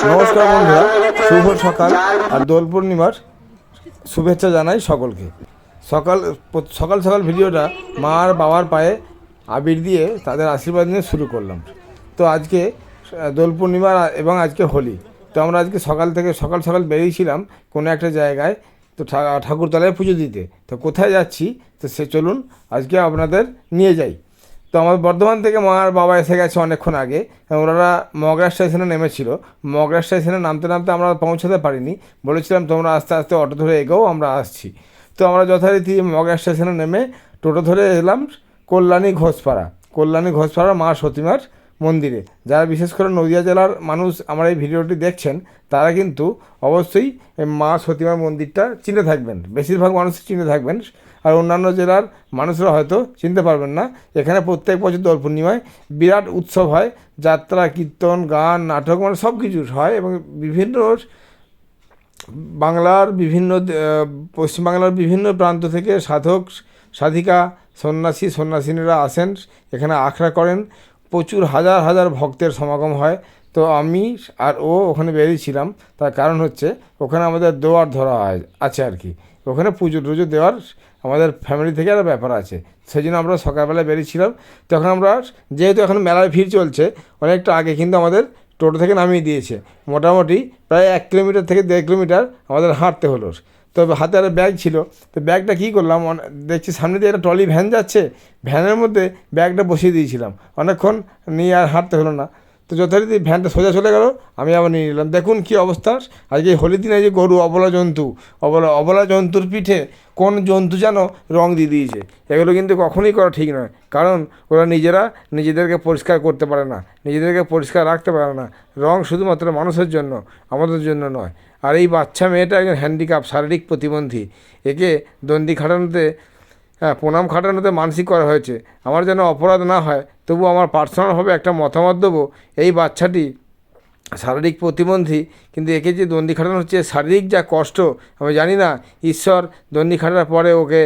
নমস্কার বন্ধুরা, শুভ সকাল আর দোল পূর্ণিমার শুভেচ্ছা জানাই সকলকে। সকাল সকাল সকাল ভিডিওটা মা আর বাবার পায়ে আবির দিয়ে তাদের আশীর্বাদ নিয়ে শুরু করলাম। তো আজকে দোল পূর্ণিমা এবং আজকে হোলি। তো আমরা আজকে সকাল থেকে সকাল সকাল বেরিয়েছিলাম কোনো একটা জায়গায়, তো ঠাকুরতলায় পুজো দিতে। তো কোথায় যাচ্ছি তো সে চলুন আজকে আপনাদের নিয়ে যাই। তো আমাদের বর্ধমান থেকে মা আর বাবা এসে গেছে অনেকক্ষণ আগে। ওনারা মগরা স্টেশনে নেমেছিল। মগরা স্টেশনে নামতে নামতে আমরা পৌঁছাতে পারিনি, বলেছিলাম তোমরা আস্তে আস্তে অটো ধরে এগোও, আমরা আসছি। তো আমরা যথারীতি মগরা স্টেশনে নেমে টোটো ধরে এলাম কল্যাণী ঘোষপাড়া মা সতীমার মন্দিরে। যারা বিশেষ করে নদিয়া জেলার মানুষ আমার এই ভিডিওটি দেখছেন তারা কিন্তু অবশ্যই মা সতীমার মন্দিরটা চিনে থাকবেন, বেশিরভাগ মানুষ চিনে থাকবেন। আর অন্যান্য জেলার মানুষরা হয়তো চিনতে পারবেন না। এখানে প্রত্যেক বছর দোল পূর্ণিমায় বিরাট উৎসব হয়, যাত্রা, কীর্তন, গান, নাটক, মানে সব কিছু হয়। এবং বিভিন্ন পশ্চিমবাংলার বিভিন্ন প্রান্ত থেকে সাধক, সাধিকা, সন্ন্যাসিনীরা আসেন, এখানে আখড়া করেন। প্রচুর হাজার হাজার ভক্তের সমাগম হয়। তো আমি আর ওখানে বেরিয়েছিলাম, তার কারণ হচ্ছে ওখানে আমাদের দোয়ার ধরা আছে আর কি। ওখানে পুজো টুজো দেওয়ার আমাদের ফ্যামিলি থেকে একটা ব্যাপার আছে, সেই জন্য আমরা সকালবেলা বেরিয়েছিলাম। তখন আমরা যেহেতু এখন মেলায় ভিড় চলছে, অনেকটা আগে কিন্তু আমাদের টোটো থেকে নামিয়ে দিয়েছে। মোটামুটি প্রায় 1 কিলোমিটার থেকে 1.5 কিলোমিটার আমাদের হাঁটতে হলো। তো হাতে একটা ব্যাগ ছিল, তো ব্যাগটা কী করলাম, দেখছি সামনে দিয়ে একটা ট্রলি ভ্যান যাচ্ছে, ভ্যানের মধ্যে ব্যাগটা বসিয়ে দিয়েছিলাম। অনেকক্ষণ নিয়ে আর হাঁটতে হলো না। তো যথারীতি ভ্যানটা সোজা চলে গেল, আমি আবার নিয়ে নিলাম। দেখুন কী অবস্থা। আজকে হোলির দিনে যে গরু, অবলা জন্তুর পিঠে কোন জন্তু যেন রং দিয়ে দিয়েছে। এগুলো কিন্তু কখনোই করা ঠিক নয়, কারণ ওরা নিজেদেরকে পরিষ্কার করতে পারে না, নিজেদেরকে পরিষ্কার রাখতে পারে না। রং শুধুমাত্র মানুষের জন্য, আমাদের জন্য নয়। আর এই বাচ্চা মেয়েটা একজন হ্যান্ডিক্যাপ, শারীরিক প্রতিবন্ধী। একে দণ্ডি প্রণাম খাটানোতে মানসিক করা হয়েছে। আমার যেন অপরাধ না হয়, তবু আমার পার্সোনালভাবে একটা মতামত দেবো। এই বাচ্চাটি শারীরিক প্রতিবন্ধী, কিন্তু একে যে দণ্ডি খাটানো হচ্ছে, শারীরিক যা কষ্ট আমি জানি না ঈশ্বর দণ্ডি খাটানোর পরে ওকে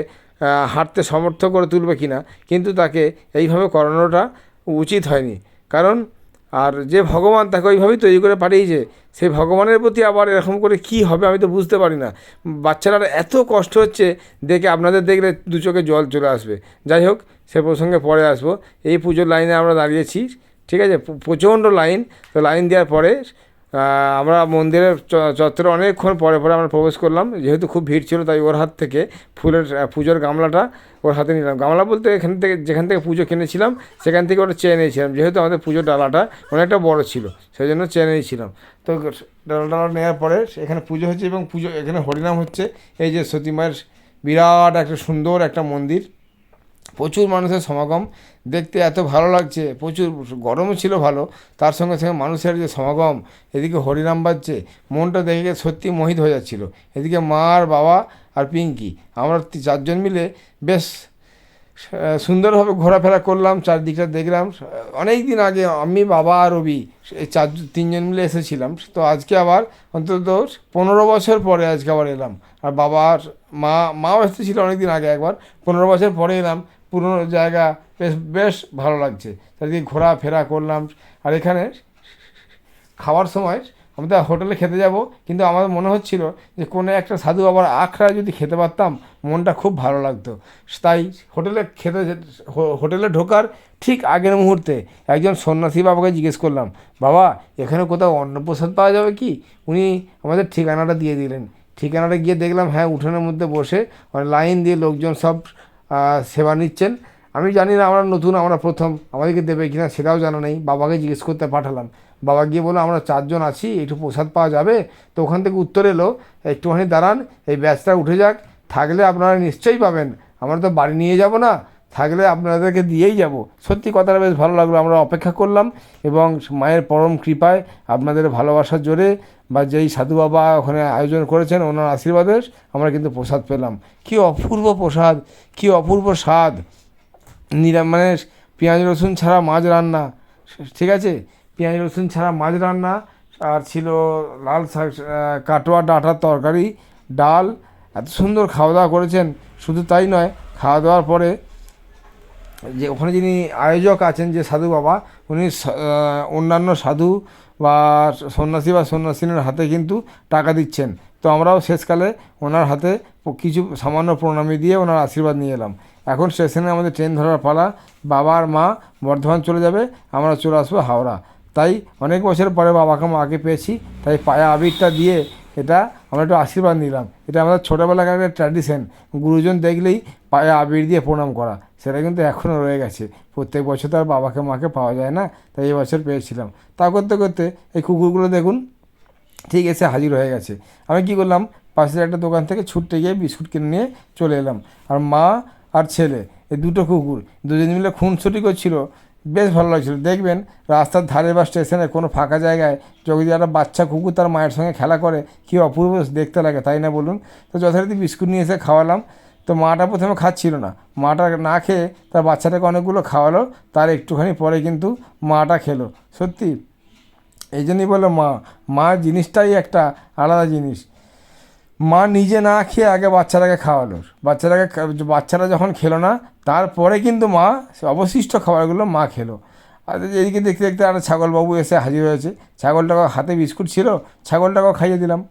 হাঁটতে সমর্থ করে তুলবে কি না, কিন্তু তাকে এইভাবে করানোটা উচিত হয়নি। কারণ আর যে ভগবান তাকে ওইভাবেই তৈরি করে পাঠিয়েছে, সেই ভগবানের প্রতি আবার এরকম করে কি হবে আমি তো বুঝতে পারি না। বাচ্চারা এত কষ্ট হচ্ছে দেখে, আপনাদের দেখলে দু চোখে জল চলে আসবে। যাই হোক, সে প্রসঙ্গে পরে আসবো। এই পুজোর লাইনে আমরা দাঁড়িয়েছি, ঠিক আছে, প্রচণ্ড লাইন। তো লাইন দেওয়ার পরে আমরা মন্দিরের চত্বরে অনেকক্ষণ পরে আমরা প্রবেশ করলাম। যেহেতু খুব ভিড় ছিল, তাই ওর হাত থেকে পুজোর গামলাটা ওর হাতে নিলাম। গামলা বলতে যেখান থেকে পুজো কিনেছিলাম সেখান থেকে ওটা চেয়ে নিয়েছিলাম, যেহেতু আমাদের পুজোর ডালাটা অনেকটা বড় ছিল, সেই জন্য চেয়ে নিয়েছিলাম। তো ডালা নেওয়ার পরে এখানে পুজো হচ্ছে এবং এখানে হরিনাম হচ্ছে। এই যে সতী মায়ের বিরাট একটা সুন্দর একটা মন্দির, প্রচুর মানুষের সমাগম, দেখতে এত ভালো লাগছে। প্রচুর গরমও ছিল ভালো, তার সঙ্গে সঙ্গে মানুষের যে সমাগম, এদিকে হরিনাম বাজছে, মনটা দেখে সত্যি মোহিত হয়ে যাচ্ছিল। এদিকে মা আর বাবা আর পিঙ্কি, আমরা 4 জন মিলে বেশ সুন্দরভাবে ঘোরাফেরা করলাম, চারদিকটা দেখলাম। অনেক দিন আগে আমি, বাবা আর রবি, এই 3 জন মিলে এসেছিলাম। তো আজকে আবার অন্তত 15 বছর পরে আজকে আবার এলাম। আর বাবার মাও এসেছিল অনেক দিন আগে একবার, 15 বছর পরে এলাম। পুরনো জায়গা, বেশ ভালো লাগছে। চারদিকে ঘোরাফেরা করলাম। আর এখানে খাওয়ার সময় আমরা হোটেলে খেতে যাব, কিন্তু আমার মনে হচ্ছিল যে কোনো একটা সাধু বাবার আখড়া যদি খেতে পারতাম, মনটা খুব ভালো লাগতো। তাই হোটেলে ঢোকার ঠিক আগের মুহূর্তে একজন সন্ন্যাসী বাবাকে জিজ্ঞেস করলাম, বাবা এখানে কোথাও অন্নপ্রসাদ পাওয়া যাবে কি? উনি আমাদের ঠিকানাটা দিয়ে দিলেন। ঠিকানাটা গিয়ে দেখলাম, হ্যাঁ, উঠোনের মধ্যে বসে লাইন দিয়ে লোকজন সব সেবা নিচ্ছেন। আমি জানি না, আমরা নতুন, আমরা প্রথম, আমাদেরকে দেবে কিনা সেটাও জানা নেই। বাবাকে জিজ্ঞেস করতে পাঠালাম। বাবা গিয়ে বললো, আমরা 4 জন আছি, একটু প্রসাদ পাওয়া যাবে? তো ওখান থেকে উত্তর এলো, একটুখানি দাঁড়ান, এই ব্যাচটা উঠে যাক, থাকলে আপনারা নিশ্চয়ই পাবেন। আমরা তো বাড়ি নিয়ে যাব না, থাকলে আপনাদেরকে দিয়েই যাব। সত্যি কথাটা বেশ ভালো লাগলো। আমরা অপেক্ষা করলাম এবং মায়ের পরম কৃপায়, আপনাদের ভালোবাসার জোরে, বা যেই সাধু বাবা ওখানে আয়োজন করেছেন ওনার আশীর্বাদে আমরা কিন্তু প্রসাদ পেলাম। কী অপূর্ব প্রসাদ, কী অপূর্ব স্বাদ। মানে পেঁয়াজ রসুন ছাড়া মাছ রান্না, ঠিক আছে, পেঁয়াজ রসুন ছাড়া মাছ রান্না, আর ছিল লাল শাক, কাটোয়া ডাঁটার তরকারি, ডাল। এত সুন্দর খাওয়া দাওয়া করেছেন। শুধু তাই নয়, খাওয়া দাওয়ার পরে যে ওখানে যিনি আয়োজক আছেন, যে সাধু বাবা, উনি অন্যান্য সাধু বা সন্ন্যাসী বা সন্ন্যাসিনীর হাতে কিন্তু টাকা দিচ্ছেন। তো আমরাও শেষকালে ওনার হাতে কিছু সামান্য প্রণামী দিয়ে ওনার আশীর্বাদ নিয়ে এলাম। এখন স্টেশনে আমাদের ট্রেন ধরার পালা। বাবা আর মা বর্ধমান চলে যাবে, আমরা চলে আসবো হাওড়া। তাই অনেক বছর পরে বাবাকে মাকে পেয়েছি, তাই পায়ে আবিরটা দিয়ে এটা আমরা একটু আশীর্বাদ নিলাম। এটা আমাদের ছোটোবেলাকার একটা ট্র্যাডিশন, গুরুজন দেখলেই পায়ে আবির দিয়ে প্রণাম করা, সেটা কিন্তু এখনও রয়ে গেছে। প্রত্যেক বছর তো আর বাবাকে মাকে পাওয়া যায় না, তাই এবছর পেয়েছিলাম। তা করতে করতে এই কুকুরগুলো দেখুন ঠিক এসে হাজির হয়ে গেছে। আমি কী করলাম, পাশের একটা দোকান থেকে ছুটতে গিয়ে বিস্কুট কিনে নিয়ে চলে এলাম। আর মা আর ছেলে, এই দুটো কুকুর দুজন মিলে খুনসুটি করছিল, বেশ ভালো লাগছিলো। দেখবেন রাস্তার ধারে বা স্টেশনে কোনো ফাঁকা জায়গায় যদি একটা বাচ্চা কুকুর তার মায়ের সঙ্গে খেলা করে, কী অপূর্ব দেখতে লাগে, তাই না বলুন? তো যথারীতি বিস্কুট নিয়ে এসে খাওয়ালাম। তো মাটা প্রথমে খাচ্ছিল না, মাটা না খেয়ে তার বাচ্চাটাকে অনেকগুলো খাওয়ালো। তার একটুখানি পরে কিন্তু মাটা খেলো। সত্যি এই জন্যই বলো মা, মা জিনিসটাই একটা আলাদা জিনিস। মা নিজে না খেয়ে আগে বাচ্চাটাকে খাওয়ালো, বাচ্চারা যখন খেলো না, তারপরে কিন্তু মা অবশিষ্ট খাবারগুলো মা খেলো। আর এদিকে দেখতে দেখতে একটা ছাগলবাবু এসে হাজির হয়েছে। ছাগলটাকে হাতে বিস্কুট ছিল, ছাগলটাকেও খাইয়ে দিলাম।